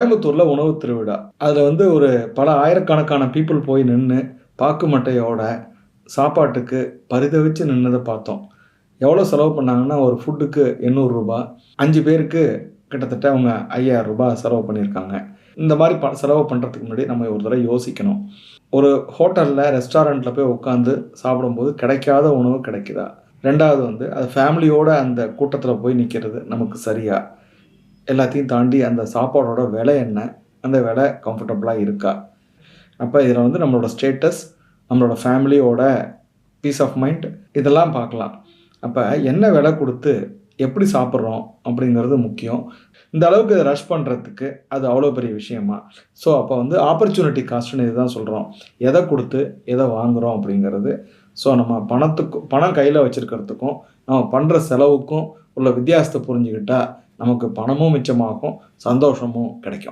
கோயம்புத்தூர்ல உணவு திருவிழா. அதுல வந்து ஒரு பல ஆயிரக்கணக்கான பீப்பிள் போய் நின்னு, பாக்கு மட்டையோட சாப்பாட்டுக்கு பரிதவிச்சு நின்னத பார்த்தோம். எவ்வளோ செலவு பண்ணாங்கன்னா, ஒரு ஃபுட்டுக்கு ரூ. 800. 5 பேருக்கு கிட்டத்தட்ட அவங்க ரூ. 5000 செலவு பண்ணியிருக்காங்க. இந்த மாரி செலவு பண்றதுக்கு முன்னாடி நம்ம ஒரு தடவ யோசிக்கணும். ஒரு ஹோட்டல்ல, ரெஸ்டாரண்ட்ல போய் உட்கார்ந்து சாப்பிடும்போது கிடைக்காத உணவு கிடைக்குதா? 2வது வந்து அது ஃபேமிலியோட அந்த கூட்டத்துல போய் நிக்கிறது நமக்கு சரியா? எல்லாத்தையும் தாண்டி அந்த சாப்பாடோட விலை என்ன? அந்த விலை கம்ஃபர்டபுளா இருக்கா? அப்ப இதுல வந்து நம்மளோட ஸ்டேட்டஸ், நம்மளோட ஃபேமிலியோட பீஸ் ஆஃப் மைண்ட் இதெல்லாம் பார்க்கலாம். அப்ப என்ன விலை குடுத்து எப்படி சாப்பிடுறோம் அப்படிங்கிறது முக்கியம். இந்த அளவுக்கு இத ரஷ் பண்றதுக்கு அது அவ்வளோ பெரிய விஷயமா? ஸோ அப்ப வந்து ஆப்பர்ச்சுனிட்டி காஸ்ட்ன்னு இதுதான் சொல்றோம். எத குடுத்து எத வாங்குறோம் அப்படிங்கிறது. ஸோ நம்ம பணம் கையில வச்சிருக்கிறதுக்கும், நம்ம பண்ற செலவுக்கும் உள்ள வித்தியாசத்த புரிஞ்சுக்கிட்டா, நமக்கு பணமும் மிச்சமாகும், சந்தோஷமும் கிடைக்கும்.